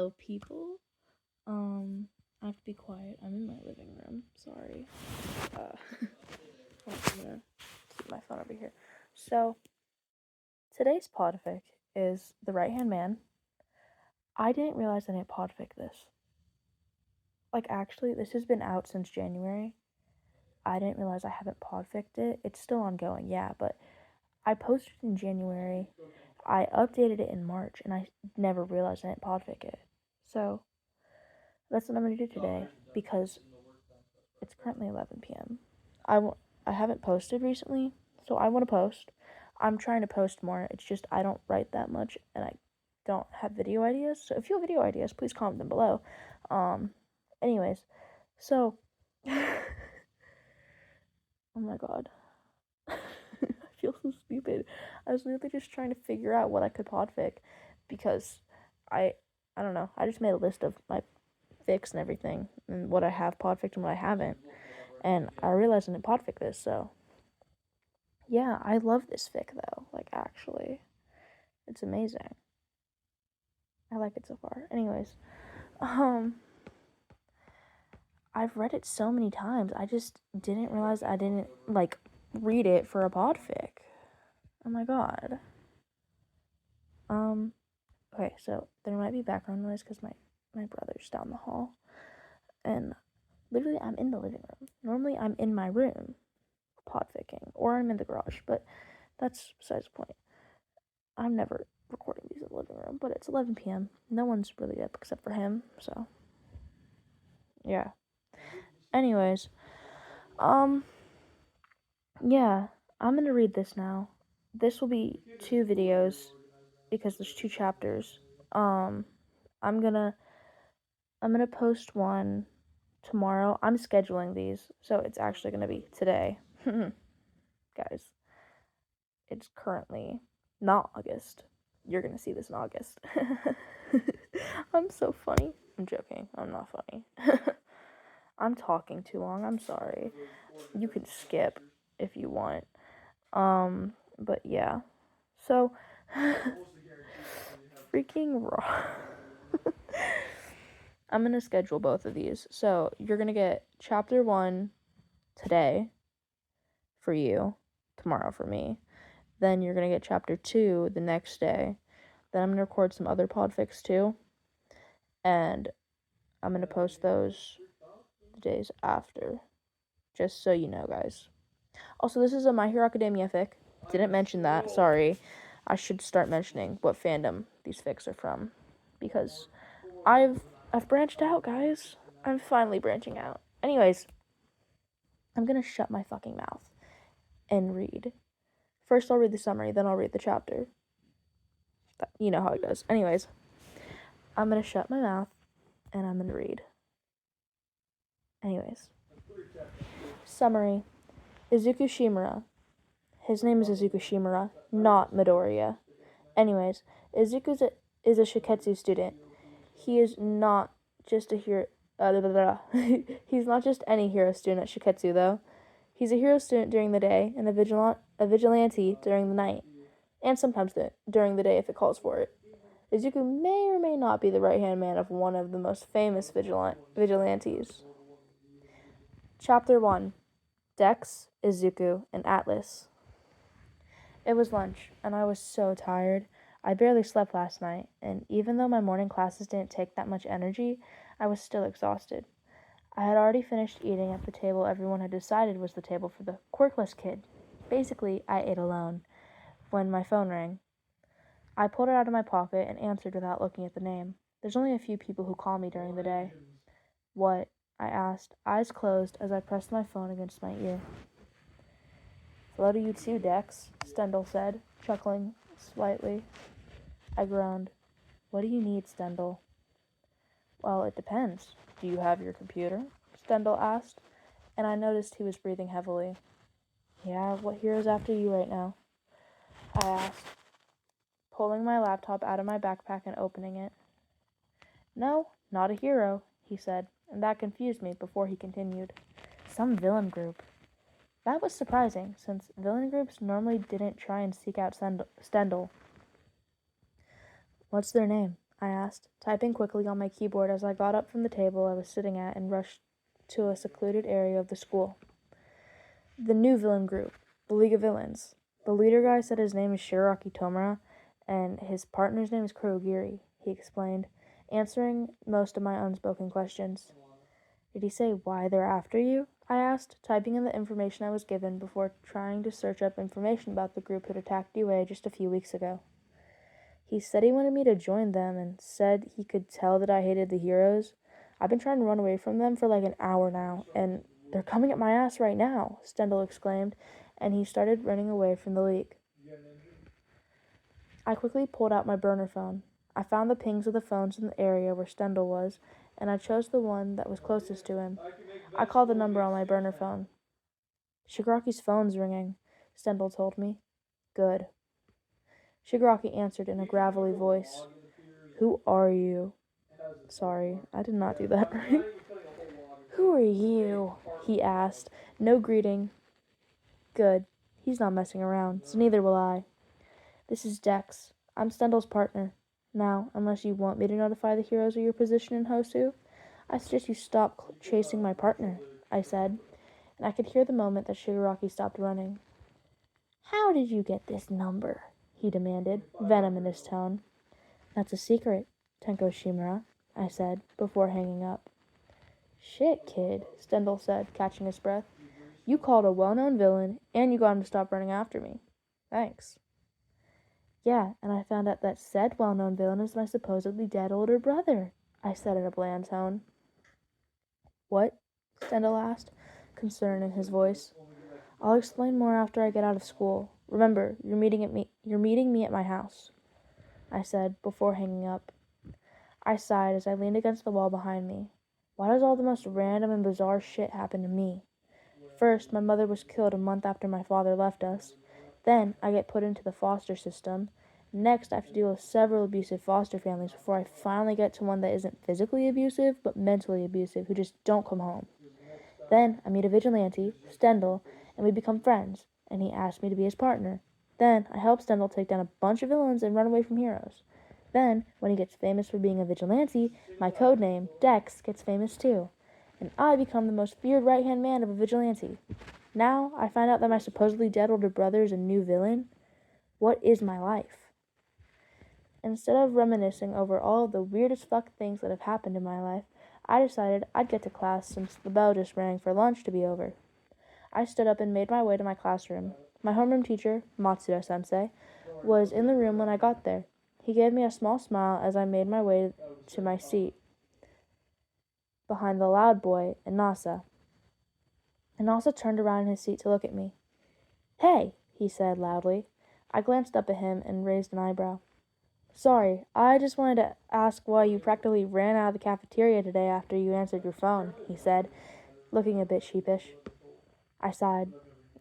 Hello, people. I have to be quiet. I'm in my living room. Sorry. I'm gonna keep my phone over here. So, today's Podfic is The Right-Hand Man. I didn't realize I didn't Podfic this. Actually, this has been out since January. I didn't realize I haven't Podficed it. It's still ongoing, yeah, but I posted in January. I updated it in March, and I never realized I didn't Podfic it. So, that's what I'm going to do today, because it's currently 11 p.m. I haven't posted recently, so I want to post. I'm trying to post more. It's just I don't write that much, and I don't have video ideas. So if you have video ideas, please comment them below. Anyways, so oh my god. I feel so stupid. I was literally just trying to figure out what I could podfic, because I don't know. I just made a list of my fics and everything, and what I have podfic and what I haven't. And I realized I didn't podfic this, so yeah, I love this fic though. Actually, it's amazing. I like it so far. Anyways, I've read it so many times. I just didn't realize I didn't read it for a podfic. Oh my god. Okay, so there might be background noise because my brother's down the hall, and literally I'm in the living room. Normally I'm in my room podficking, or I'm in the garage, but that's besides the point. I'm never recording these in the living room, but it's 11 p.m. No one's really up except for him, so yeah. Anyways, yeah, I'm gonna read this now. This will be 2 videos because there's 2 chapters. I'm gonna post one tomorrow. I'm scheduling these, so it's actually gonna be today. Guys, it's currently not August. You're gonna see this in August. I'm so funny. I'm joking. I'm not funny. I'm talking too long. I'm sorry. You can skip if you want. But yeah. So, freaking raw. I'm gonna schedule both of these. So, you're gonna get chapter 1 today for you, tomorrow for me. Then you're gonna get chapter 2 the next day. Then I'm gonna record some other podfics too. And I'm gonna post those the days after. Just so you know, guys. Also, this is a My Hero Academia fic. Didn't mention that, sorry. I should start mentioning what fandom these fics are from, because I've branched out, guys. I'm finally branching out. Anyways, I'm gonna shut my fucking mouth and read. First I'll read the summary, then I'll read the chapter. You know how it goes. Anyways, I'm gonna shut my mouth and I'm gonna read. Anyways. Summary. Izuku Shimura. His name is Izuku Shimura, not Midoriya. Anyways, Izuku is a Shiketsu student. He is not just a hero. He's not just any hero student at Shiketsu, though. He's a hero student during the day and a vigilante during the night, and sometimes during the day if it calls for it. Izuku may or may not be the right-hand man of one of the most famous vigilantes. Chapter 1. Dex, Izuku, and Atlas. It was lunch, and I was so tired. I barely slept last night, and even though my morning classes didn't take that much energy, I was still exhausted. I had already finished eating at the table everyone had decided was the table for the quirkless kid. Basically, I ate alone, when my phone rang. I pulled it out of my pocket and answered without looking at the name. There's only a few people who call me during the day. What? I asked, eyes closed as I pressed my phone against my ear. Hello to you too, Dex, Stendhal said, chuckling slightly. I groaned. What do you need, Stendhal? Well, it depends. Do you have your computer? Stendhal asked, and I noticed he was breathing heavily. Yeah, what hero's after you right now? I asked, pulling my laptop out of my backpack and opening it. No, not a hero, he said, and that confused me before he continued. Some villain group. That was surprising, since villain groups normally didn't try and seek out Stendhal. What's their name? I asked, typing quickly on my keyboard as I got up from the table I was sitting at and rushed to a secluded area of the school. The new villain group, the League of Villains. The leader guy said his name is Shiraki Tomura, and his partner's name is Kurogiri, he explained, answering most of my unspoken questions. Did he say why they're after you? I asked, typing in the information I was given before trying to search up information about the group who'd attacked UA just a few weeks ago. He said he wanted me to join them and said he could tell that I hated the heroes. I've been trying to run away from them for like an hour now, and they're coming at my ass right now, Stendhal exclaimed, and he started running away from the league. I quickly pulled out my burner phone. I found the pings of the phones in the area where Stendhal was, and I chose the one that was closest to him. I called the number on my burner phone. Shigaraki's phone's ringing, Stendhal told me. Good. Shigaraki answered in a gravelly voice. Who are you? Sorry, I did not do that right. Who are you? He asked. No greeting. Good. He's not messing around, so neither will I. This is Dex. I'm Stendhal's partner. Now, unless you want me to notify the heroes of your position in Hosu, I suggest you stop chasing my partner, I said, and I could hear the moment that Shigaraki stopped running. How did you get this number? He demanded, venom in his tone. That's a secret, Tenko Shimura, I said, before hanging up. Shit, kid, Stendhal said, catching his breath. You called a well-known villain, and you got him to stop running after me. Thanks. Yeah, and I found out that said well-known villain is my supposedly dead older brother, I said in a bland tone. What? Stendhal asked, concern in his voice. I'll explain more after I get out of school. Remember, you're meeting me at my house, I said, before hanging up. I sighed as I leaned against the wall behind me. Why does all the most random and bizarre shit happen to me? First, my mother was killed a month after my father left us. Then, I get put into the foster system. Next, I have to deal with several abusive foster families before I finally get to one that isn't physically abusive, but mentally abusive, who just don't come home. Then, I meet a vigilante, Stendhal, and we become friends, and he asked me to be his partner. Then, I help Stendhal take down a bunch of villains and run away from heroes. Then, when he gets famous for being a vigilante, my code name, Dex, gets famous too. And I become the most feared right-hand man of a vigilante. Now, I find out that my supposedly dead older brother is a new villain. What is my life? Instead of reminiscing over all of the weirdest fuck things that have happened in my life, I decided I'd get to class since the bell just rang for lunch to be over. I stood up and made my way to my classroom. My homeroom teacher, Matsuda-sensei, was in the room when I got there. He gave me a small smile as I made my way to my seat behind the loud boy, Inasa. Inasa turned around in his seat to look at me. Hey, he said loudly. I glanced up at him and raised an eyebrow. Sorry, I just wanted to ask why you practically ran out of the cafeteria today after you answered your phone, he said, looking a bit sheepish. I sighed.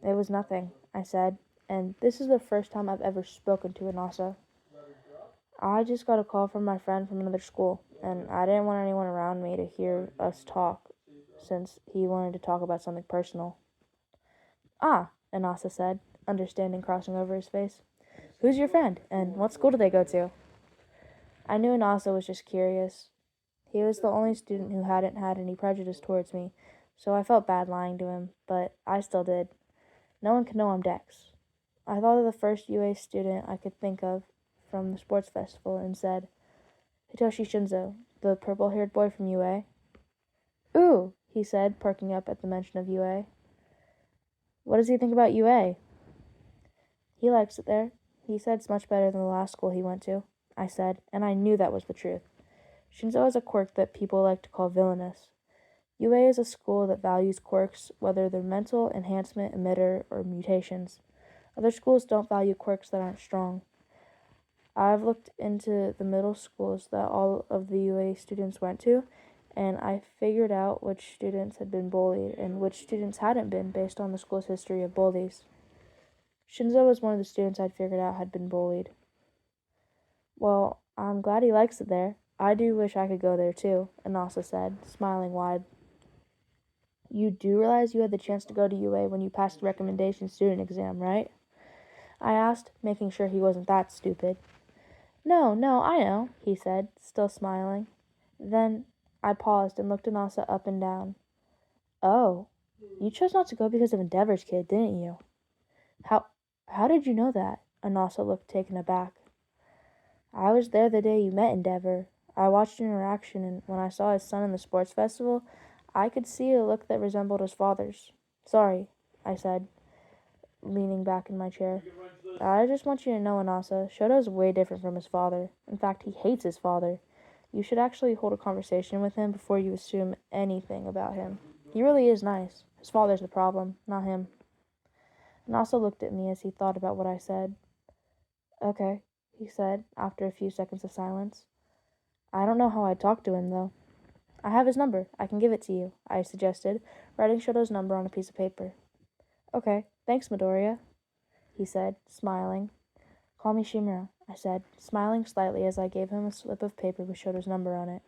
It was nothing, I said, and this is the first time I've ever spoken to Inasa. I just got a call from my friend from another school, and I didn't want anyone around me to hear us talk, since he wanted to talk about something personal. Ah, Inasa said, understanding crossing over his face. Who's your friend, and what school do they go to? I knew Inasa was just curious. He was the only student who hadn't had any prejudice towards me, so I felt bad lying to him, but I still did. No one could know I'm Dex. I thought of the first UA student I could think of from the sports festival and said, Hitoshi Shinzo, the purple-haired boy from UA. Ooh, he said, perking up at the mention of UA. What does he think about UA? He likes it there. He said it's much better than the last school he went to, I said, and I knew that was the truth. Shinzo has a quirk that people like to call villainous. UA is a school that values quirks, whether they're mental, enhancement, emitter, or mutations. Other schools don't value quirks that aren't strong. I've looked into the middle schools that all of the UA students went to, and I figured out which students had been bullied and which students hadn't been based on the school's history of bullies. Shinzo was one of the students I'd figured out had been bullied. Well, I'm glad he likes it there. I do wish I could go there too, Inasa said, smiling wide. You do realize you had the chance to go to UA when you passed the recommendation student exam, right? I asked, making sure he wasn't that stupid. No, I know, he said, still smiling. Then I paused and looked Anasa up and down. Oh, you chose not to go because of Endeavor's kid, didn't you? How did you know that? Anasa looked taken aback. I was there the day you met Endeavor. I watched your interaction, and when I saw his son in the sports festival, I could see a look that resembled his father's. Sorry, I said, leaning back in my chair. I just want you to know, Anasa, Shoto's way different from his father. In fact, he hates his father. You should actually hold a conversation with him before you assume anything about him. He really is nice. His father's the problem, not him. Anasa looked at me as he thought about what I said. Okay, he said, after a few seconds of silence. I don't know how I'd talk to him, though. I have his number. I can give it to you, I suggested, writing Shoto's number on a piece of paper. Okay, thanks, Midoriya, he said, smiling. Call me Shimura, I said, smiling slightly as I gave him a slip of paper with Shoto's number on it.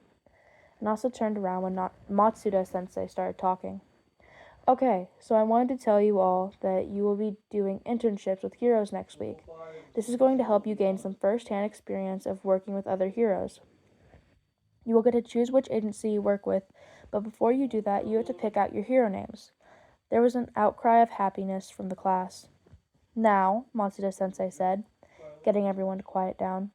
Nasa turned around when Matsuda-sensei started talking. Okay, so I wanted to tell you all that you will be doing internships with heroes next week. This is going to help you gain some first-hand experience of working with other heroes. You will get to choose which agency you work with, but before you do that, you have to pick out your hero names. There was an outcry of happiness from the class. Now, Matsuda-sensei said, getting everyone to quiet down,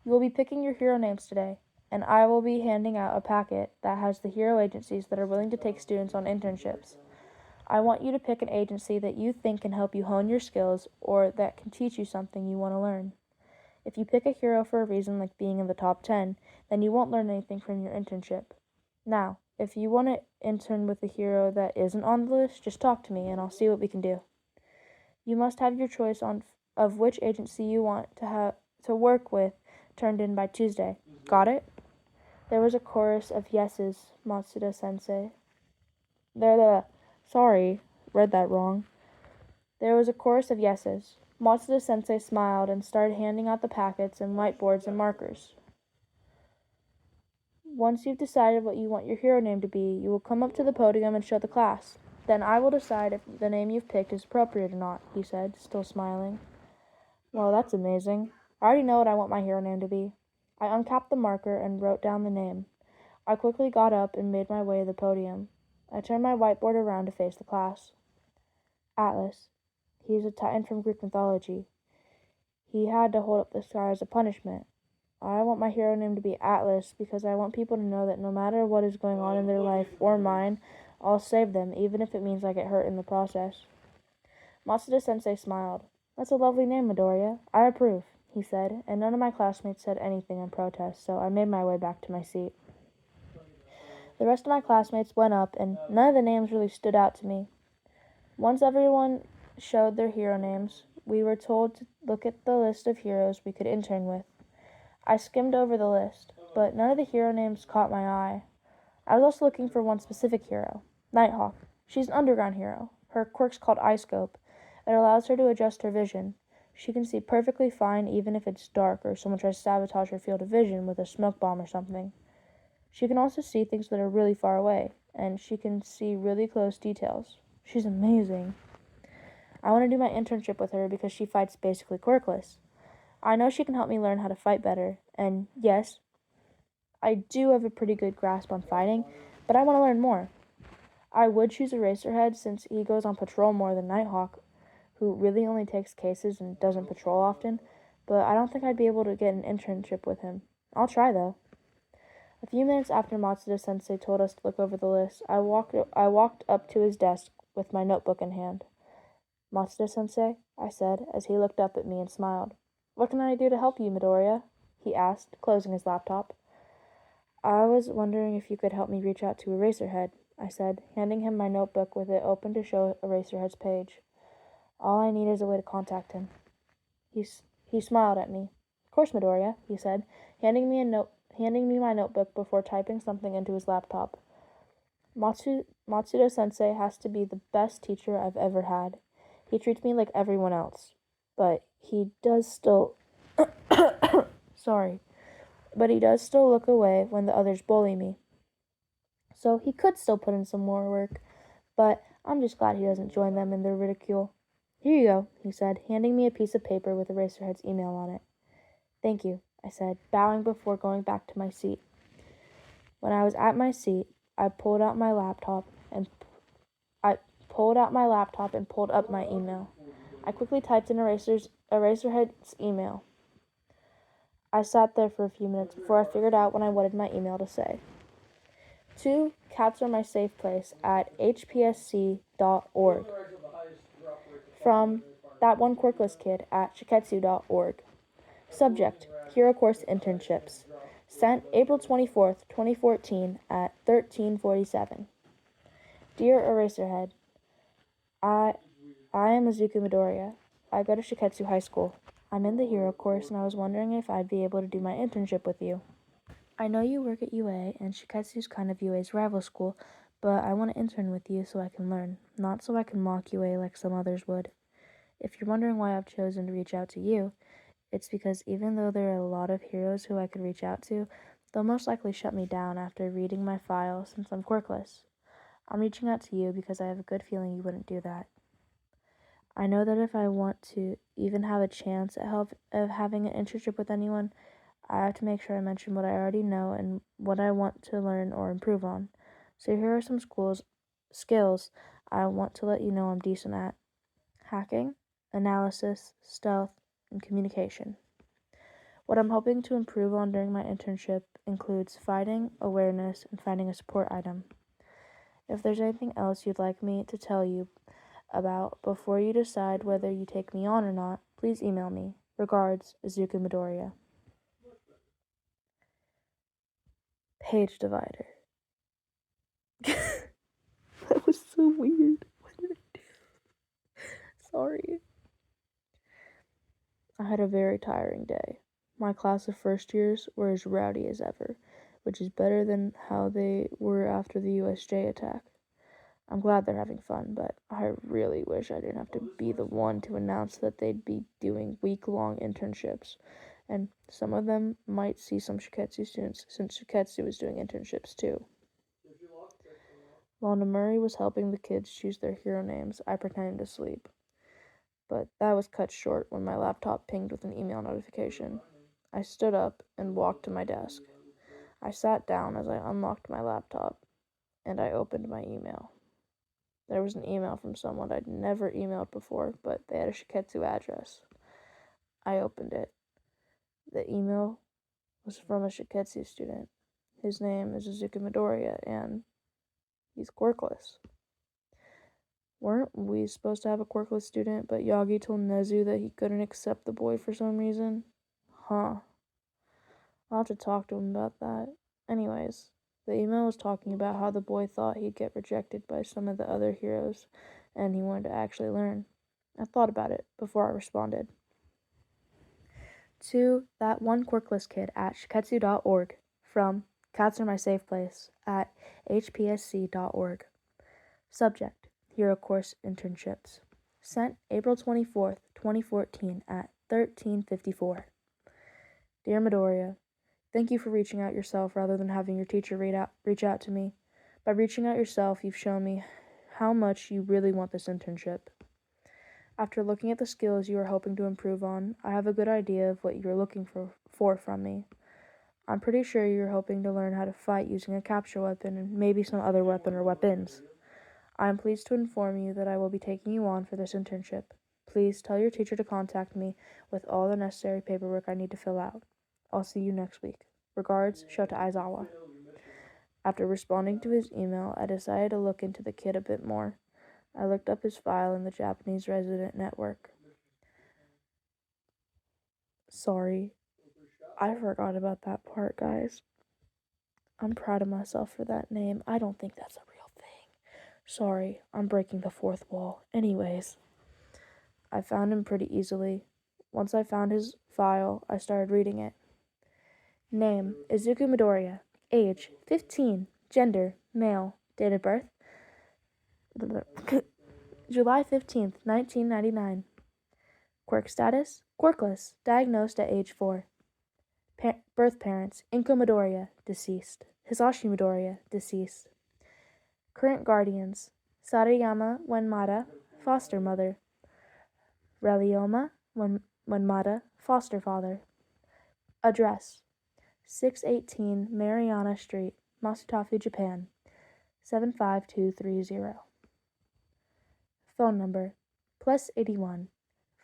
you will be picking your hero names today, and I will be handing out a packet that has the hero agencies that are willing to take students on internships. I want you to pick an agency that you think can help you hone your skills or that can teach you something you want to learn. If you pick a hero for a reason like being in the top 10, then you won't learn anything from your internship. Now, if you want to intern with a hero that isn't on the list, just talk to me and I'll see what we can do. You must have your choice of which agency you want to work with turned in by Tuesday. Got it? There was a chorus of yeses, Matsuda-sensei. Sorry, read that wrong. There was a chorus of yeses. Matsuda-sensei smiled and started handing out the packets and whiteboards and markers. Once you've decided what you want your hero name to be, you will come up to the podium and show the class. Then I will decide if the name you've picked is appropriate or not, he said, still smiling. Well, that's amazing. I already know what I want my hero name to be. I uncapped the marker and wrote down the name. I quickly got up and made my way to the podium. I turned my whiteboard around to face the class. Atlas. He is a titan from Greek mythology. He had to hold up the sky as a punishment. I want my hero name to be Atlas because I want people to know that no matter what is going on in their life or mine, I'll save them, even if it means I get hurt in the process. Matsuda-sensei smiled. That's a lovely name, Midoriya. I approve, he said, and none of my classmates said anything in protest, so I made my way back to my seat. The rest of my classmates went up, and none of the names really stood out to me. Once everyone showed their hero names, we were told to look at the list of heroes we could intern with. I skimmed over the list, but none of the hero names caught my eye. I was also looking for one specific hero, Nighthawk. She's an underground hero. Her quirk's called Eye Scope. It allows her to adjust her vision. She can see perfectly fine even if it's dark or someone tries to sabotage her field of vision with a smoke bomb or something. She can also see things that are really far away, and she can see really close details. She's amazing. I want to do my internship with her because she fights basically quirkless. I know she can help me learn how to fight better, and yes, I do have a pretty good grasp on fighting, but I want to learn more. I would choose Eraserhead since he goes on patrol more than Nighthawk, who really only takes cases and doesn't patrol often, but I don't think I'd be able to get an internship with him. I'll try, though. A few minutes after Matsuda-sensei told us to look over the list, I walked up to his desk with my notebook in hand. Matsuda-sensei, I said, as he looked up at me and smiled. What can I do to help you, Midoriya? He asked, closing his laptop. I was wondering if you could help me reach out to Eraserhead, I said, handing him my notebook with it open to show Eraserhead's page. All I need is a way to contact him. He smiled at me. Of course, Midoriya, he said, handing me my notebook before typing something into his laptop. Matsuda-sensei has to be the best teacher I've ever had. He treats me like everyone else. But he does still... Sorry. But he does still look away when the others bully me. So he could still put in some more work, but I'm just glad he doesn't join them in their ridicule. Here you go, he said, handing me a piece of paper with Eraserhead's email on it. Thank you. I said, bowing before going back to my seat. When I was at my seat, I pulled out my laptop and pulled up my email. I quickly typed in Eraserhead's email. I sat there for a few minutes before I figured out what I wanted my email to say. To Cats Are My Safe Place at hpsc.org. From That One Quirkless Kid at shiketsu.org. Subject, Hero Course Internships. Sent April 24th, 2014 at 13:47. Dear Eraserhead, I am Izuku Midoriya. I go to Shiketsu High School. I'm in the Hero Course, and I was wondering if I'd be able to do my internship with you. I know you work at UA, and Shiketsu's kind of UA's rival school, but I want to intern with you so I can learn, not so I can mock UA like some others would. If you're wondering why I've chosen to reach out to you, it's because even though there are a lot of heroes who I could reach out to, they'll most likely shut me down after reading my file since I'm quirkless. I'm reaching out to you because I have a good feeling you wouldn't do that. I know that if I want to even have a chance of having an internship with anyone, I have to make sure I mention what I already know and what I want to learn or improve on. So here are some skills I want to let you know I'm decent at: hacking, analysis, stealth, and communication. What I'm hoping to improve on during my internship includes fighting, awareness, and finding a support item. If there's anything else you'd like me to tell you about before you decide whether you take me on or not, please email me. Regards, Izuku Midoriya. Page divider. That was so weird. What did I do? Sorry. I had a very tiring day. My class of first years were as rowdy as ever, which is better than how they were after the USJ attack. I'm glad they're having fun, but I really wish I didn't have to be the one to announce that they'd be doing week-long internships, and some of them might see some Shiketsu students, since Shiketsu was doing internships too. While Namuri was helping the kids choose their hero names, I pretended to sleep. But that was cut short when my laptop pinged with an email notification. I stood up and walked to my desk. I sat down as I unlocked my laptop, and I opened my email. There was an email from someone I'd never emailed before, but they had a Shiketsu address. I opened it. The email was from a Shiketsu student. His name is Izuku Midoriya, and he's quirkless. Weren't we supposed to have a quirkless student, but Yagi told Nezu that he couldn't accept the boy for some reason? Huh. I'll have to talk to him about that. Anyways, the email was talking about how the boy thought he'd get rejected by some of the other heroes, and he wanted to actually learn. I thought about it before I responded. To That One Quirkless Kid at shiketsu.org. From Cats Are My Safe Place at hpsc.org. Subject, Hero Course Internships. Sent April 24th, 2014 at 13:54. Dear Midoriya, thank you for reaching out yourself rather than having your teacher reach out to me. By reaching out yourself, you've shown me how much you really want this internship. After looking at the skills you are hoping to improve on, I have a good idea of what you are looking for from me. I'm pretty sure you're hoping to learn how to fight using a capture weapon and maybe some other weapon or weapons. I am pleased to inform you that I will be taking you on for this internship. Please tell your teacher to contact me with all the necessary paperwork I need to fill out. I'll see you next week. Regards, Shota Aizawa. After responding to his email, I decided to look into the kid a bit more. I looked up his file in the Japanese resident network. Sorry, I forgot about that part, guys. I'm proud of myself for that name. I don't think that's a real thing. Sorry, I'm breaking the fourth wall. Anyways, I found him pretty easily. Once I found his file, I started reading it. Name, Izuku Midoriya. Age, 15. Gender, male. Date of birth, July 15th, 1999. Quirk status, quirkless. Diagnosed at age 4. Birth parents, Inko Midoriya, deceased. Hisashi Midoriya, deceased. Current guardians, Sarayama Wenmata, foster mother. Relioma Wenmata, foster father. Address: 618 Mariana Street, Masutafu, Japan, 75230. Phone number: +81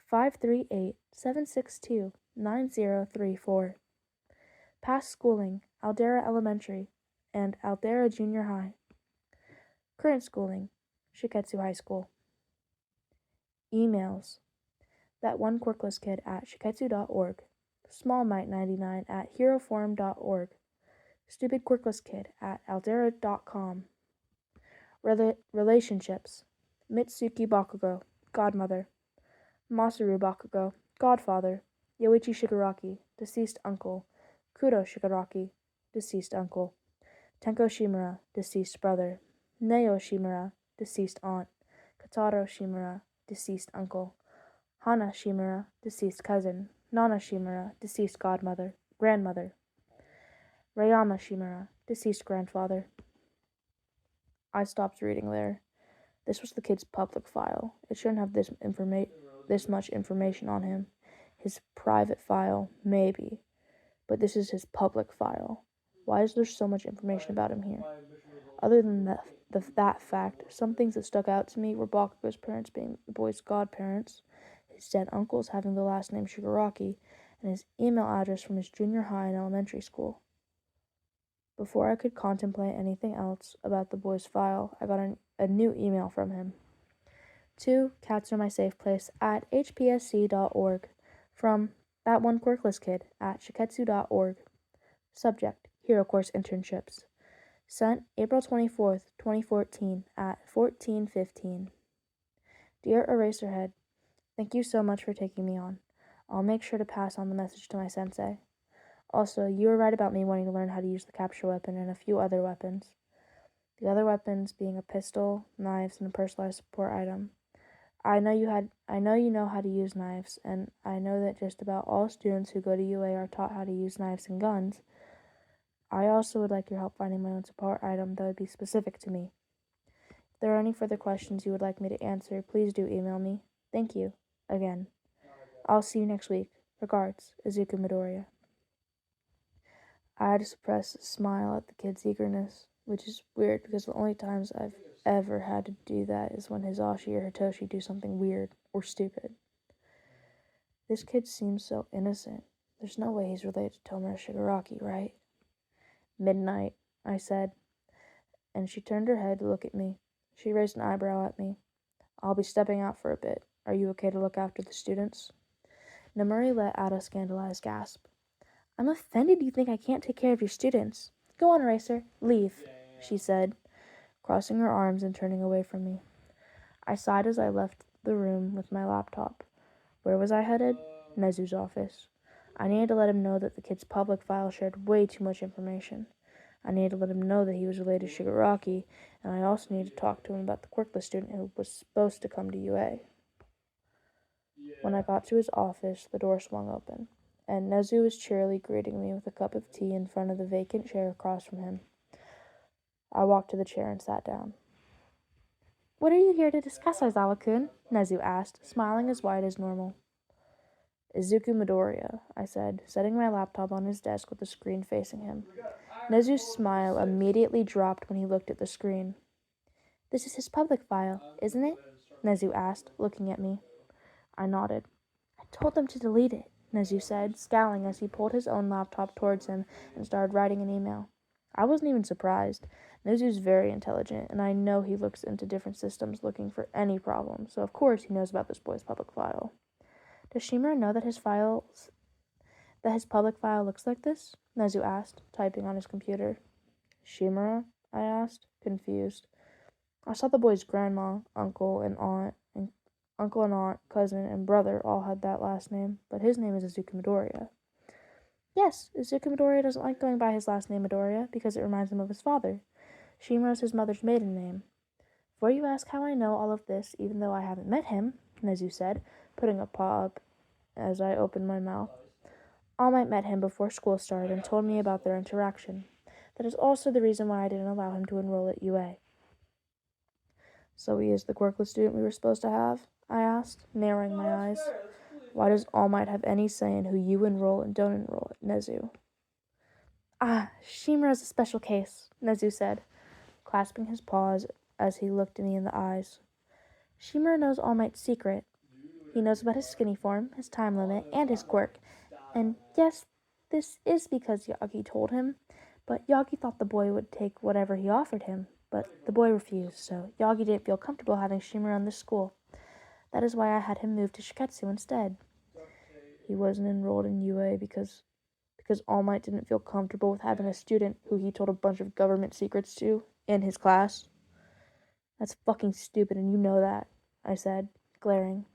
538 762 9034. Past schooling: Aldera Elementary and Aldera Junior High. Current schooling: Shiketsu High School. Emails: thatonequirklesskid@shiketsu.org, smallmite99@heroforum.org, stupidquirklesskid@aldera.com. Relationships: Mitsuki Bakugo, godmother; Masaru Bakugo, godfather; Yoichi Shigaraki, deceased uncle; Kudo Shigaraki, deceased uncle; Tenko Shimura, deceased brother; Neo Shimura, deceased aunt; Kataro Shimura, deceased uncle; Hana Shimura, deceased cousin; Nana Shimura, deceased grandmother; Rayama Shimura, deceased grandfather. I stopped reading there. This was the kid's public file. It shouldn't have this much information on him. His private file, maybe, but this is his public file. Why is there so much information about him here? Other than that fact, some things that stuck out to me were Bakugo's parents being the boy's godparents, his dead uncles having the last name Shigaraki, and his email address from his junior high and elementary school. Before I could contemplate anything else about the boy's file, I got a new email from him. To Cats Are My Safe Place @hpsc.org from thatonequirklesskid@shiketsu.org. Subject: Hero Course Internships. Sent April 24th, 2014 at 14:15. Dear Eraserhead, thank you so much for taking me on. I'll make sure to pass on the message to my sensei. Also, you were right about me wanting to learn how to use the capture weapon and a few other weapons. The other weapons being a pistol, knives, and a personalized support item. I know you know how to use knives, and I know that just about all students who go to UA are taught how to use knives and guns. I also would like your help finding my own support item that would be specific to me. If there are any further questions you would like me to answer, please do email me. Thank you, again. I'll see you next week. Regards, Izuku Midoriya. I had to suppress a smile at the kid's eagerness, which is weird because the only times I've ever had to do that is when Hisashi or Hitoshi do something weird or stupid. This kid seems so innocent. There's no way he's related to Tomura Shigaraki, right? Midnight, I said, and she turned her head to look at me. She raised an eyebrow at me. I'll be stepping out for a bit. Are you okay to look after the students? Namuri let out a scandalized gasp. I'm offended you think I can't take care of your students. Go on, Eraser. Leave, she said, crossing her arms and turning away from me. I sighed as I left the room with my laptop. Where was I headed? Nezu's office. I needed to let him know that the kid's public file shared way too much information. I needed to let him know that he was related to Shigaraki, and I also needed to talk to him about the quirkless student who was supposed to come to UA. When I got to his office, the door swung open, and Nezu was cheerily greeting me with a cup of tea in front of the vacant chair across from him. I walked to the chair and sat down. What are you here to discuss, Aizawa-kun? Nezu asked, smiling as wide as normal. Izuku Midoriya, I said, setting my laptop on his desk with the screen facing him. Nezu's smile immediately dropped when he looked at the screen. This is his public file, isn't it? Nezu asked, looking at me. I nodded. I told them to delete it, Nezu said, scowling as he pulled his own laptop towards him and started writing an email. I wasn't even surprised. Nezu's very intelligent, and I know he looks into different systems looking for any problem, so of course he knows about this boy's public file. Does Shimura know that his public file looks like this? Nezu asked, typing on his computer. Shimura? I asked, confused. I saw the boy's grandma, uncle and aunt, cousin, and brother all had that last name, but his name is Izuku Midoriya. Yes, Izuku Midoriya doesn't like going by his last name Midoriya because it reminds him of his father. Shimura's his mother's maiden name. Before you ask how I know all of this, even though I haven't met him, Nezu said, putting a paw up as I opened my mouth. All Might met him before school started and told me about their interaction. That is also the reason why I didn't allow him to enroll at UA. So he is the quirkless student we were supposed to have? I asked, narrowing my eyes. Why does All Might have any say in who you enroll and don't enroll at Nezu? Shimura's a special case, Nezu said, clasping his paws as he looked me in the eyes. Shimura knows All Might's secret. He knows about his skinny form, his time limit, and his quirk. And yes, this is because Yagi told him, but Yagi thought the boy would take whatever he offered him. But the boy refused, so Yagi didn't feel comfortable having Shimura in the school. That is why I had him move to Shiketsu instead. He wasn't enrolled in UA because All Might didn't feel comfortable with having a student who he told a bunch of government secrets to in his class. That's fucking stupid, and you know that, I said, glaring.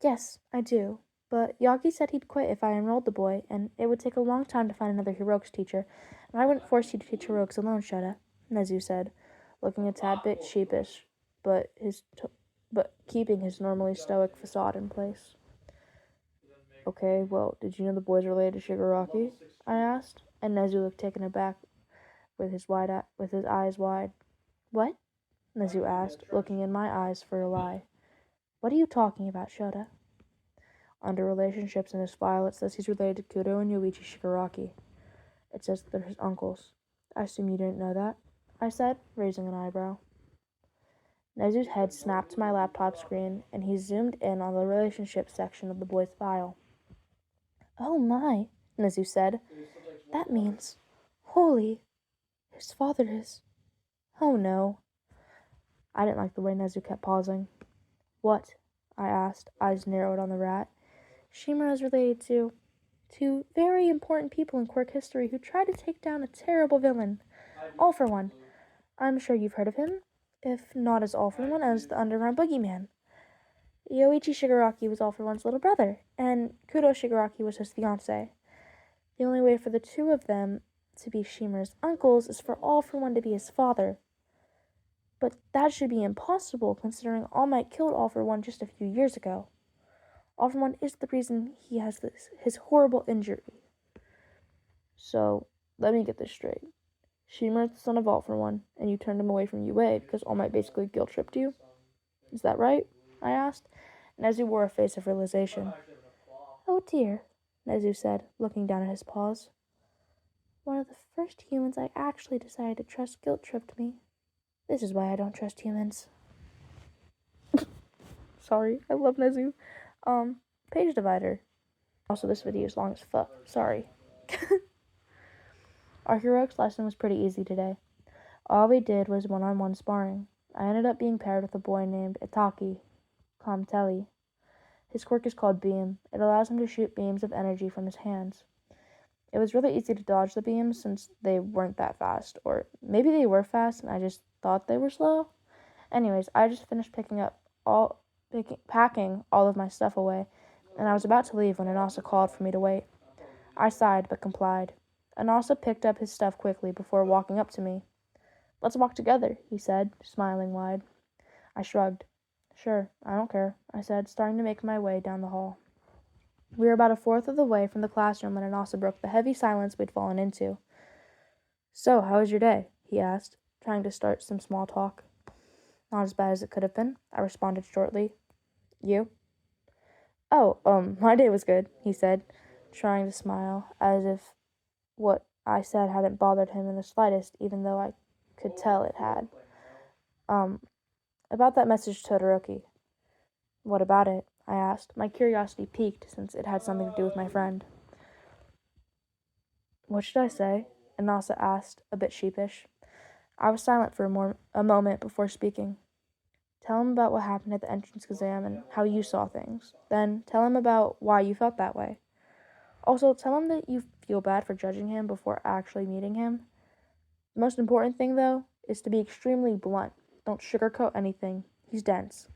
Yes, I do. But Yagi said he'd quit if I enrolled the boy, and it would take a long time to find another heroics teacher, and I wouldn't force you to teach heroics alone, Shota, Nezu said, looking a tad bit sheepish, but keeping his normally stoic facade in place. Okay, well, did you know the boy's related to Shigaraki? I asked, and Nezu looked taken aback with his eyes wide. What? Nezu asked, looking in my eyes for a lie. What are you talking about, Shota? Under relationships in his file, it says he's related to Kudo and Yoichi Shigaraki. It says they're his uncles. I assume you didn't know that, I said, raising an eyebrow. Nezu's head snapped to my laptop screen, and he zoomed in on the relationships section of the boy's file. Oh my, Nezu said. That means, holy, his father is... Oh no. I didn't like the way Nezu kept pausing. What? I asked, eyes narrowed on the rat. Shimura is related to very important people in quirk history who tried to take down a terrible villain. All for One. I'm sure you've heard of him, if not as All for One as the Underground Boogeyman. Yoichi Shigaraki was All for One's little brother, and Kudo Shigaraki was his fiancé. The only way for the two of them to be Shimura's uncles is for All for One to be his father. But that should be impossible, considering All Might killed All for One just a few years ago. All for One is the reason he has his horrible injury. So, let me get this straight. Shimura is the son of All for One, and you turned him away from UA because All Might basically guilt-tripped you? Is that right? I asked, Nezu wore a face of realization. Oh dear, Nezu said, looking down at his paws. One of the first humans I actually decided to trust guilt-tripped me. This is why I don't trust humans. Sorry, I love Nezu. Page divider. Also, this video is long as fuck. Sorry. Our heroics lesson was pretty easy today. All we did was one-on-one sparring. I ended up being paired with a boy named Itaki Kamteli. His quirk is called Beam. It allows him to shoot beams of energy from his hands. It was really easy to dodge the beams since they weren't that fast. Or maybe they were fast and I just thought they were slow. Anyways, I just finished packing all of my stuff away, and I was about to leave when Anasa called for me to wait. I sighed but complied. Anasa picked up his stuff quickly before walking up to me. Let's walk together, he said, smiling wide. I shrugged. Sure, I don't care, I said, starting to make my way down the hall. We were about a fourth of the way from the classroom when Anasa broke the heavy silence we'd fallen into. So, how was your day? He asked, trying to start some small talk. Not as bad as it could have been, I responded shortly. You? Oh, my day was good, he said, trying to smile, as if what I said hadn't bothered him in the slightest, even though I could tell it had. About that message to Todoroki. What about it? I asked, my curiosity piqued since it had something to do with my friend. What should I say? Anasa asked, a bit sheepish. I was silent for a moment before speaking. Tell him about what happened at the entrance exam and how you saw things. Then tell him about why you felt that way. Also, tell him that you feel bad for judging him before actually meeting him. The most important thing, though, is to be extremely blunt. Don't sugarcoat anything. He's dense.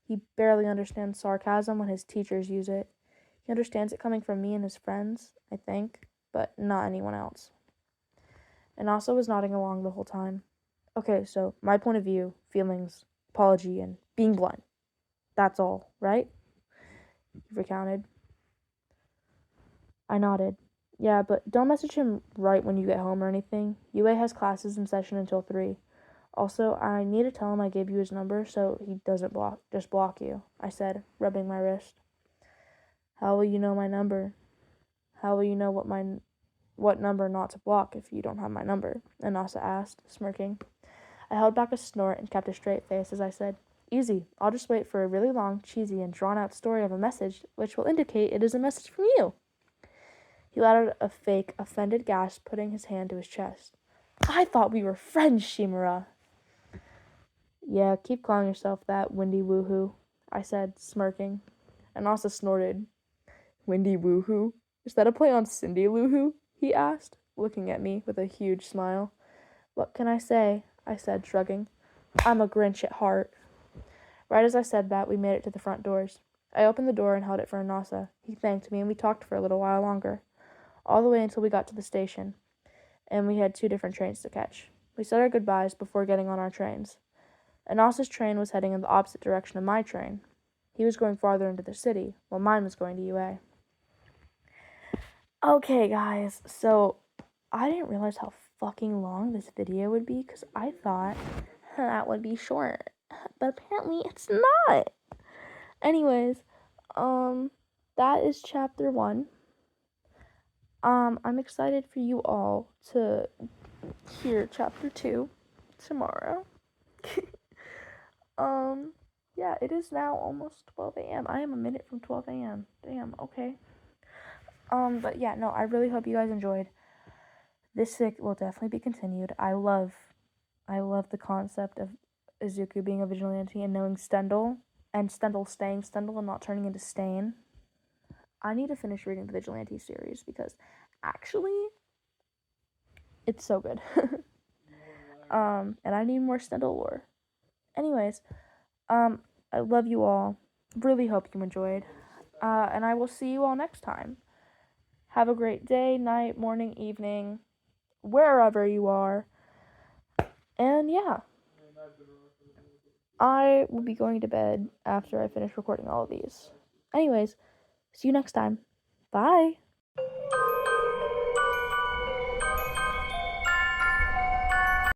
He barely understands sarcasm when his teachers use it. He understands it coming from me and his friends, I think, but not anyone else. And also was nodding along the whole time. Okay, so my point of view, feelings, apology, and being blunt. That's all, right? He recounted. I nodded. Yeah, but don't message him right when you get home or anything. UA has classes in session until 3. Also, I need to tell him I gave you his number so he doesn't block you, I said, rubbing my wrist. How will you know my number? How will you know what number not to block if you don't have my number? Anasa asked, smirking. I held back a snort and kept a straight face as I said, Easy. I'll just wait for a really long, cheesy, and drawn-out story of a message which will indicate it is a message from you. He let out a fake, offended gasp, putting his hand to his chest. I thought we were friends, Shimura. Yeah, keep calling yourself that, Windy Woohoo, I said, smirking. Anasa snorted. Windy Woohoo? Is that a play on Cindy Lou Who? He asked, looking at me with a huge smile. What can I say? I said, shrugging. I'm a Grinch at heart. Right as I said that, we made it to the front doors. I opened the door and held it for Anasa. He thanked me, and we talked for a little while longer, all the way until we got to the station, and we had 2 different trains to catch. We said our goodbyes before getting on our trains. Anasa's train was heading in the opposite direction of my train. He was going farther into the city, while mine was going to UA. Okay, guys, so I didn't realize how fucking long this video would be, because I thought that would be short, but apparently it's not. Anyways, that is chapter 1. I'm excited for you all to hear chapter 2 tomorrow. Yeah, it is now almost 12 a.m. I am a minute from 12 a.m. Damn, okay. But yeah, no, I really hope you guys enjoyed. This fic will definitely be continued. I love the concept of Izuku being a vigilante and knowing Stendhal, and Stendhal staying Stendhal and not turning into Stain. I need to finish reading the Vigilante series because actually it's so good. And I need more Stendhal lore. Anyways, I love you all. Really hope you enjoyed. And I will see you all next time. Have a great day, night, morning, evening, wherever you are. And yeah, I will be going to bed after I finish recording all of these. Anyways, see you next time. Bye.